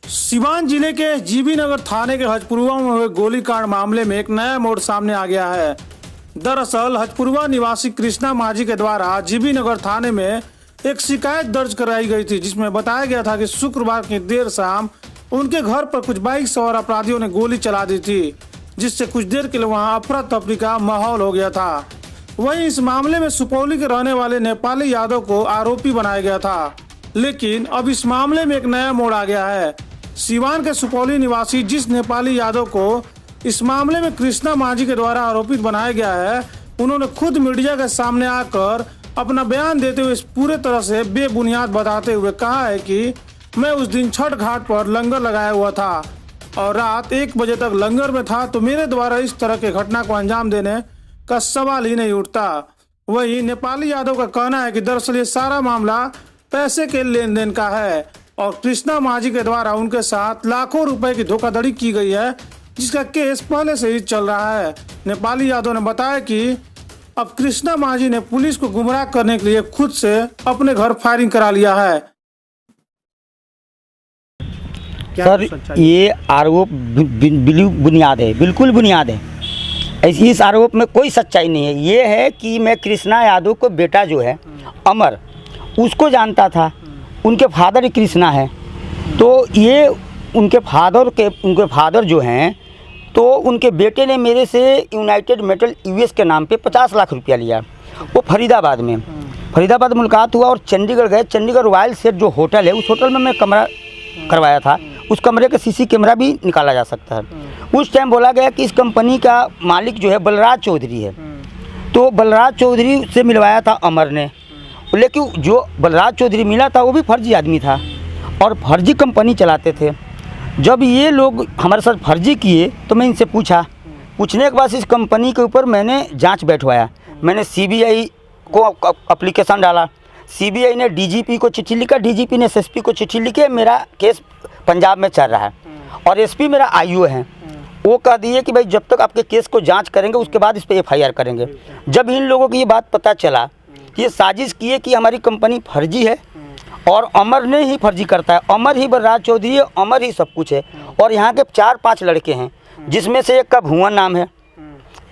सिवान जिले के जीबी नगर थाने के हजपुरवा में हुए गोलीकांड मामले में एक नया मोड़ सामने आ गया है। दरअसल हजपुरवा निवासी कृष्णा माझी के द्वारा जीबी नगर थाने में एक शिकायत दर्ज कराई गई थी, जिसमें बताया गया था कि शुक्रवार की देर शाम उनके घर पर कुछ बाइक सवार अपराधियों ने गोली चला दी थी, जिससे कुछ देर के लिए वहां अफरा तफरी का माहौल हो गया था। वहीं इस मामले में सुपौली के रहने वाले नेपाली यादव को आरोपी बनाया गया था, लेकिन अब इस मामले में एक नया मोड़ आ गया है। सिवान के सुपौली निवासी जिस नेपाली यादव को इस मामले में कृष्णा माझी के द्वारा आरोपित बनाया गया है, उन्होंने खुद मीडिया के सामने आकर अपना बयान देते हुए इस पूरे तरह से बेबुनियाद बताते हुए कहा है कि मैं उस दिन छठ घाट पर लंगर लगाया हुआ था और रात 1 बजे तक लंगर में था, तो मेरे द्वारा इस तरह के घटना को अंजाम देने का सवाल ही नहीं उठता। वहीं नेपाली यादव का कहना है कि दरअसल ये सारा मामला पैसे के लेन देन का है और कृष्णा माझी के द्वारा उनके साथ लाखों रुपए की धोखाधड़ी की गई है, जिसका केस पहले से ही चल रहा है। नेपाली यादव ने बताया कि अब कृष्णा माझी ने पुलिस को गुमराह करने के लिए खुद से अपने घर फायरिंग करा लिया है। सर, ये आरोप बुनियाद है, बिल्कुल बुनियाद है। इस आरोप में कोई सच्चाई नहीं है। ये है कि मैं कृष्णा यादव को बेटा जो है अमर, उसको जानता था। उनके फादर कृष्णा है, तो ये उनके फादर जो हैं, तो उनके बेटे ने मेरे से यूनाइटेड मेटल यूएस के नाम पे 50 लाख रुपया लिया। वो फरीदाबाद मुलाकात हुआ और चंडीगढ़ गए। चंडीगढ़ रॉयल सेट जो होटल है, उस होटल में मैं कमरा करवाया था। उस कमरे का सीसी कैमरा भी निकाला जा सकता है। उस टाइम बोला गया कि इस कंपनी का मालिक जो है बलराज चौधरी है, तो बलराज चौधरी से मिलवाया था अमर ने। लेकिन जो बलराज चौधरी मिला था वो भी फर्जी आदमी था और फर्जी कंपनी चलाते थे। जब ये लोग हमारे साथ फर्जी किए तो मैं इनसे पूछने के बाद इस कंपनी के ऊपर मैंने जांच बैठवाया। मैंने सीबीआई को एप्लीकेशन डाला। सीबीआई ने डीजीपी को चिट्ठी लिखा, डीजीपी ने एसएसपी को चिट्ठी लिखी। मेरा केस पंजाब में चल रहा है और एसपी मेरा आईओ है। वो कह दिए कि भाई जब तक आपके केस को जांच करेंगे उसके बाद इस पर एफआईआर करेंगे। जब इन लोगों की ये बात पता चला कि ये साजिश की है कि हमारी कंपनी फर्जी है और अमर ने ही फर्जी करता है, अमर ही बलराज चौधरी है, अमर ही सब कुछ है। और यहाँ के 4-5 लड़के हैं, जिसमें से एक का भुवन नाम है,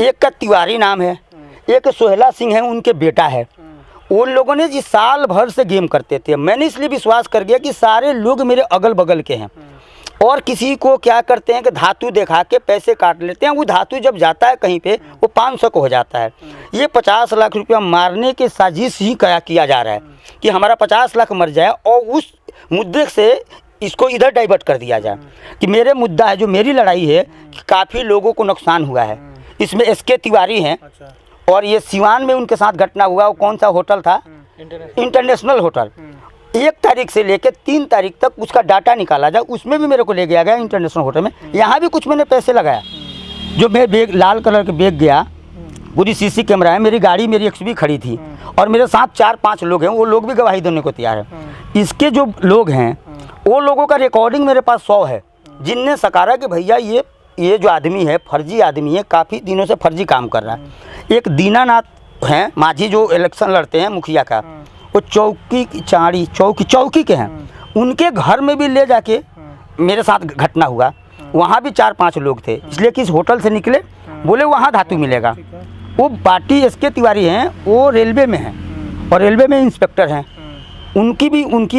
एक का तिवारी नाम है, एक सोहेला सिंह है, उनके बेटा है। उन लोगों ने जिस साल भर से गेम करते थे, मैंने इसलिए विश्वास कर गया कि सारे लोग मेरे अगल बगल के हैं। और किसी को क्या करते हैं कि धातु दिखा के पैसे काट लेते हैं। वो धातु जब जाता है कहीं पे वो 500 को हो जाता है। ये 50 लाख रुपया मारने के साजिश ही किया जा रहा है कि हमारा 50 लाख मर जाए और उस मुद्दे से इसको इधर डाइवर्ट कर दिया जाए कि मेरे मुद्दा है, जो मेरी लड़ाई है, कि काफ़ी लोगों को नुकसान हुआ है। इसमें एसके तिवारी हैं और ये सिवान में उनके साथ घटना हुआ। वो कौन सा होटल था? International hotel. 1 तारीख से लेकर 3 तारीख तक उसका डाटा निकाला जाए, उसमें भी मेरे को ले गया गया इंटरनेशनल होटल में। यहाँ भी कुछ मैंने पैसे लगाया। जो मैं बैग, लाल कलर के बैग गया, पूरी सीसी कैमरा है, मेरी गाड़ी, मेरी एक्सवी खड़ी थी और मेरे साथ 4-5 लोग हैं। वो लोग भी गवाही देने को तैयार है। इसके जो लोग हैं वो लोगों का रिकॉर्डिंग मेरे पास 100 है, जिनने सकारा कि भैया ये जो आदमी है फर्जी आदमी है, काफ़ी दिनों से फर्जी काम कर रहा है। एक दीनानाथ हैं माझी, जो इलेक्शन लड़ते हैं मुखिया का, वो चौकी के हैं। उनके घर में भी ले जाके मेरे साथ घटना हुआ। वहाँ भी 4-5 लोग थे, इसलिए कि इस होटल से निकले, बोले वहाँ धातु मिलेगा। वो पार्टी एसके तिवारी हैं, वो रेलवे में हैं और रेलवे में इंस्पेक्टर हैं। उनकी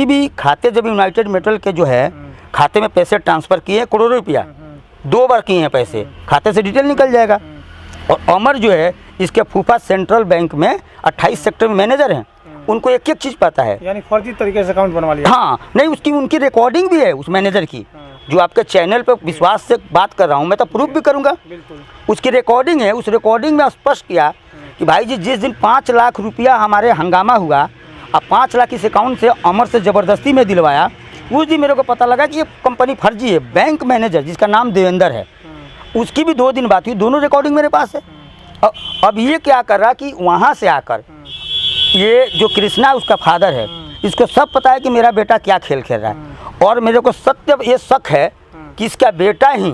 भी खाते, जब यूनाइटेड मेटल के जो है खाते में पैसे ट्रांसफ़र किए हैं, करोड़ों रुपया 2 बार किए हैं पैसे, खाते से डिटेल निकल जाएगा। और अमर जो है इसके फूफा सेंट्रल बैंक में 28 सेक्टर में मैनेजर हैं। उनको एक चीज़ पता है, यानी फर्जी तरीके से अकाउंट बनवा लिया। हाँ, नहीं, उनकी रिकॉर्डिंग भी है उस मैनेजर की, जो आपके चैनल पर विश्वास से बात कर रहा हूँ मैं, तो प्रूफ भी करूँगा। उसकी रिकॉर्डिंग है। उस रिकॉर्डिंग में स्पष्ट किया कि भाई जी जिस दिन 5 लाख रुपया हमारे हंगामा हुआ और 5 लाख इस अकाउंट से अमर से ज़बरदस्ती में दिलवाया, उस दिन मेरे को पता लगा कि ये कंपनी फर्जी है। बैंक मैनेजर जिसका नाम देवेंद्र है, उसकी भी 2 दिन बात हुई, दोनों रिकॉर्डिंग मेरे पास है। अब ये क्या कर रहा कि वहाँ से आकर ये जो कृष्णा उसका फादर है, इसको सब पता है कि मेरा बेटा क्या खेल खेल रहा है। और मेरे को सत्य ये शक है कि इसका बेटा ही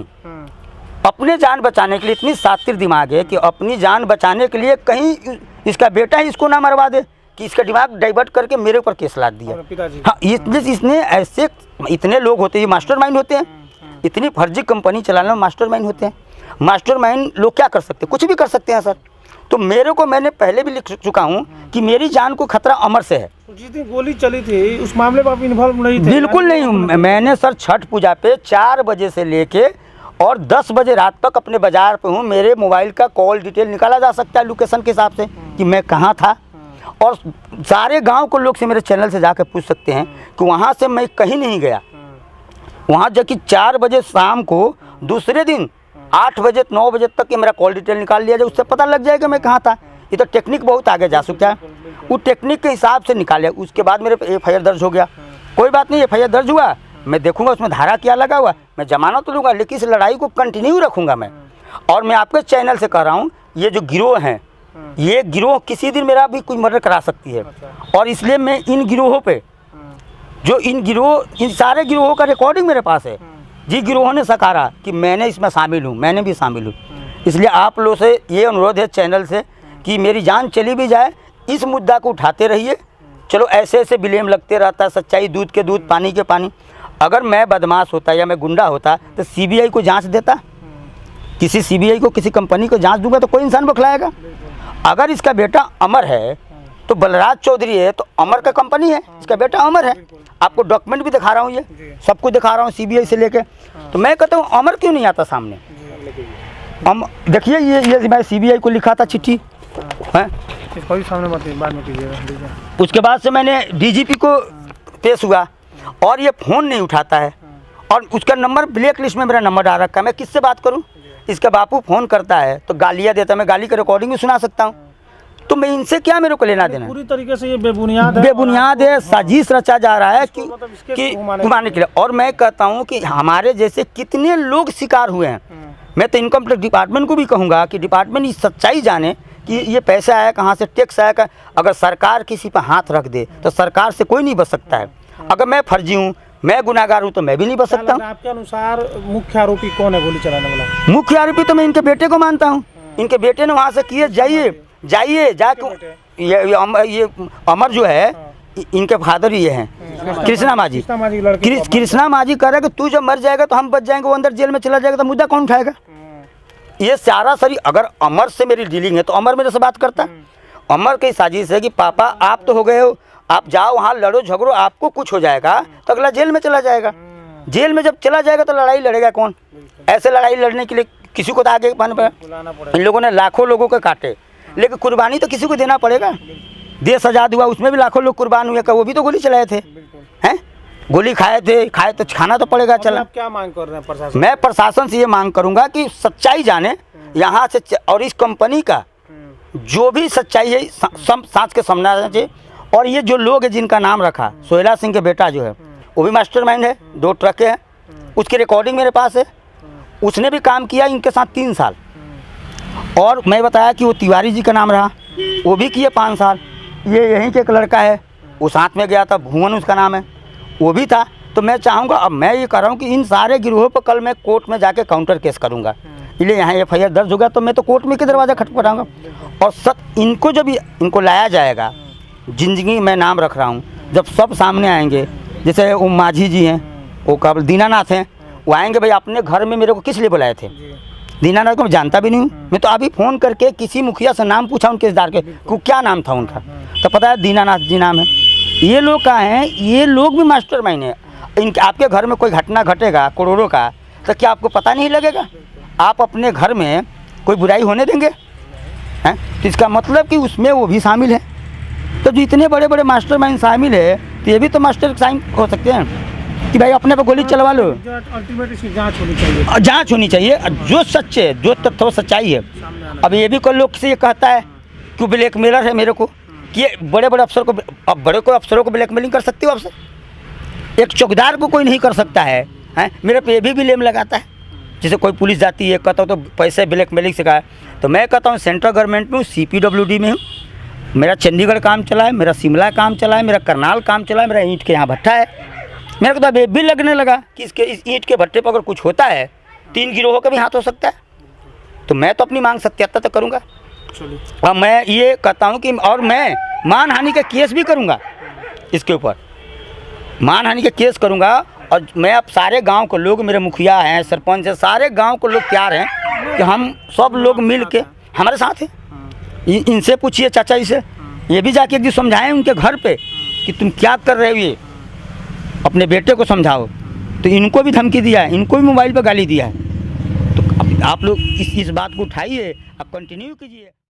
अपने जान बचाने के लिए, इतनी शातिर दिमाग है कि अपनी जान बचाने के लिए कहीं इसका बेटा ही इसको ना मरवा दे कि इसका दिमाग डाइवर्ट करके मेरे ऊपर केस लाद दिया। पिताजी हाँ, इसने ऐसे इतने लोग होते हैं, मास्टरमाइंड होते हैं, इतनी फर्जी कंपनी चलाने में मास्टरमाइंड होते हैं। मास्टरमाइंड लोग क्या कर सकते हैं? कुछ भी कर सकते हैं सर। तो मेरे को, मैंने पहले भी लिख चुका हूँ कि मेरी जान को खतरा अमर से है। जिस दिन गोली चली थी उस मामले में आप इन्वॉल्व नहीं थे? बिल्कुल नहीं हूँ। मैंने सर छठ पूजा पे 4 बजे से लेके और 10 बजे रात तक अपने बाजार पे हूँ। मेरे मोबाइल का कॉल डिटेल निकाला जा सकता है लोकेशन के हिसाब से कि मैं कहाँ था, और सारे गांव को लोग से मेरे चैनल से जाकर पूछ सकते हैं कि वहाँ से मैं कहीं नहीं गया। वहाँ जबकि 4 बजे शाम को दूसरे दिन 8 बजे 9 बजे तक ये मेरा कॉल डिटेल निकाल लिया जाए, उससे पता लग जाएगा मैं कहाँ था। ये तो टेक्निक बहुत आगे जा चुका है, वो टेक्निक के हिसाब से निकाले। उसके बाद मेरे FIR दर्ज हो गया। कोई बात नहीं, FIR दर्ज हुआ, मैं देखूंगा उसमें धारा क्या लगा हुआ, मैं जमानत तो लूँगा, लेकिन इस लड़ाई को कंटिन्यू रखूँगा मैं। और मैं आपके चैनल से कह रहा हूँ, ये जो गिरोह हैं, ये गिरोह किसी दिन मेरा भी कोई मर्डर करा सकती है। और इसलिए मैं इन गिरोहों पे, जो इन सारे गिरोहों का रिकॉर्डिंग मेरे पास है, जिन गिरोहों ने सकारा कि मैंने इसमें शामिल हूँ, मैंने भी शामिल हूँ। इसलिए आप लोगों से ये अनुरोध है चैनल से कि मेरी जान चली भी जाए, इस मुद्दा को उठाते रहिए। चलो ऐसे ऐसे ब्लेम लगते रहता है, सच्चाई दूध के दूध पानी के पानी। अगर मैं बदमाश होता या मैं गुंडा होता तो CBI को जांच देता, किसी CBI को, किसी कंपनी को जांच दूंगा तो कोई इंसान बखलाएगा। अगर इसका बेटा अमर है तो बलराज चौधरी है तो अमर का कंपनी है, इसका बेटा अमर है। आपको डॉक्यूमेंट भी दिखा रहा हूँ, ये सब कुछ दिखा रहा हूँ CBI से लेके। तो मैं कहता हूँ अमर क्यों नहीं आता सामने? देखिए ये मैं CBI को लिखा था चिट्ठी, है सामने बाद में कीजिएगा। उसके बाद से मैंने DGP को पेश हुआ और ये फ़ोन नहीं उठाता है, और उसका नंबर ब्लैक लिस्ट में मेरा नंबर डाल रखा है। मैं किससे बात करूं? इसका बापू फ़ोन करता है तो गालियां देता है, मैं गाली का रिकॉर्डिंग भी सुना सकता हूं। तो मैं इनसे क्या, मेरे को लेना देना? पूरी तरीके से ये बेबुनियाद है, साजिश रचा जा रहा है कि घुमाने के लिए। और मैं कहता हूँ कि हमारे जैसे कितने लोग शिकार हुए हैं। मैं तो इनकम टैक्स डिपार्टमेंट को भी कहूँगा कि डिपार्टमेंट ये सच्चाई जाने कि ये पैसा आया कहाँ से, टैक्स आया। अगर सरकार किसी पर हाथ रख दे तो सरकार से कोई नहीं बच सकता है। अगर मैं फर्जी हूँ, मैं गुनाहगार हूँ, तो मैं भी नहीं बच सकता हूँ। आपके अनुसार मुख्य आरोपी कौन है गोली चलाने वाला? मुख्य आरोपी तो मैं इनके बेटे को मानता हूँ। इनके बेटे ने वहाँ से किए, जाइए जाके ये अमर जो है, इनके फादर ये हैं कृष्णा मांझी। कृष्णा मांझी कह रहा है कि तू जब मर जाएगा तो हम बच जाएंगे, वो अंदर जेल में चला जाएगा तो मुद्दा कौन उठाएगा? ये सारा सरी, अगर अमर से मेरी डीलिंग है तो अमर मेरे से बात करता। अमर की साजिश है कि पापा आप तो हो गए हो, आप जाओ वहाँ लड़ो झगड़ो, आपको कुछ हो जाएगा तो अगला जेल में चला जाएगा। जेल में जब चला जाएगा तो लड़ाई लड़ेगा कौन? ऐसे लड़ाई लड़ने के लिए किसी को तो आगे पाना पड़ेगा। इन लोगों ने लाखों लोगों को काटे, लेकिन कुर्बानी तो किसी को देना पड़ेगा। देश आज़ाद हुआ, उसमें भी लाखों लोग कुर्बान हुए, वो भी तो गोली चलाए थे, हैं? गोली खाए तो खाना तो पड़ेगा। चला, क्या मांग कर रहे हैं प्रशासन? मैं प्रशासन से ये मांग करूंगा कि सच्चाई जाने यहाँ से, और इस कंपनी का जो भी सच्चाई है सांस के सामने आना चाहिए। और ये जो लोग हैं जिनका नाम रखा, सोहेला सिंह के बेटा जो है वो भी मास्टरमाइंड है, 2 ट्रकें हैं, उसकी रिकॉर्डिंग मेरे पास है। उसने भी काम किया इनके साथ 3 साल। और मैं बताया कि वो तिवारी जी का नाम रहा, वो भी किए 5 साल। ये यहीं के एक लड़का है, वो साथ में गया था, भुवन उसका नाम है, वो भी था। तो मैं चाहूँगा, अब मैं ये कर रहा हूँ कि इन सारे गिरोहों पर कल मैं कोर्ट में जाके काउंटर केस करूँगा। इसलिए यहाँ FIR दर्ज होगा तो मैं तो कोर्ट में के दरवाज़ा खटखटाऊँगा। और इनको जब इनको लाया जाएगा, जिंदगी में नाम रख रहा हूँ, जब सब सामने आएंगे, जैसे वो मांझी जी हैं, वो कब दीनानाथ हैं, वो आएंगे, भाई अपने घर में मेरे को किस लिए बुलाए थे? दीनानाथ को मैं जानता भी नहीं हूँ। मैं तो अभी फ़ोन करके किसी मुखिया से नाम पूछा उनके इस्दार के, क्या नाम था उनका, तो पता है दीनानाथ जी नाम है। ये लोग कहाँ हैं? ये लोग भी मास्टरमाइंड है। इनके आपके घर में कोई घटना घटेगा करोड़ों का, तो क्या आपको पता नहीं लगेगा? आप अपने घर में कोई बुराई होने देंगे हैं? तो इसका मतलब कि उसमें वो भी शामिल है। तो जो इतने बड़े बड़े मास्टरमाइंड शामिल है, तो ये भी तो मास्टर साइन हो सकते हैं कि भाई अपने पे गोली चलवा लो। अल्टीमेट इसकी जांच होनी चाहिए, जांच होनी चाहिए। जो सच्चे, जो तथ्य सच्चाई है। अब ये भी कोई लोग से ये कहता है कि ब्लैकमेलर है मेरे को, कि बड़े बड़े अफसर को, अब बड़े कोई अफसरों को ब्लैकमेलिंग कर सकती हो आपसे? एक चौकीदार को कोई नहीं कर सकता है, हैं? मेरे पे भी ब्लेम लगाता है। जैसे कोई पुलिस जाती है, कहता हूँ तो पैसे ब्लैकमेलिंग से कहा है, तो मैं कहता हूँ सेंट्रल गवर्नमेंट में हूँ, CPWD में हूँ, मेरा चंडीगढ़ काम चला है, मेरा शिमला काम चला है, मेरा करनाल काम चला है, मेरा ईंट के यहाँ भट्टा है। मेरे को तो अब भी लगने लगा कि इस ईंट के भट्टे पर अगर कुछ होता है, 3 गिरोहों का भी हाथ हो सकता है। तो मैं तो अपनी मांग सत्याग्रह तो करूँगा। चलिए। अब मैं ये कहता हूँ कि और मैं मानहानि का केस भी करूँगा, इसके ऊपर मानहानि का केस करूँगा। और मैं अब सारे गांव को लोग, मेरे मुखिया हैं, सरपंच हैं, सारे गांव को लोग तैयार हैं कि हम सब लोग मिल के हमारे साथ हैं। इनसे पूछिए, चाचा जी से, ये भी जाके एक दिन समझाएं उनके घर पे कि तुम क्या कर रहे हो, ये अपने बेटे को समझाओ। तो इनको भी धमकी दिया है, इनको भी मोबाइल पे गाली दिया है। तो आप लोग इस बात को उठाइए, आप कंटिन्यू कीजिए।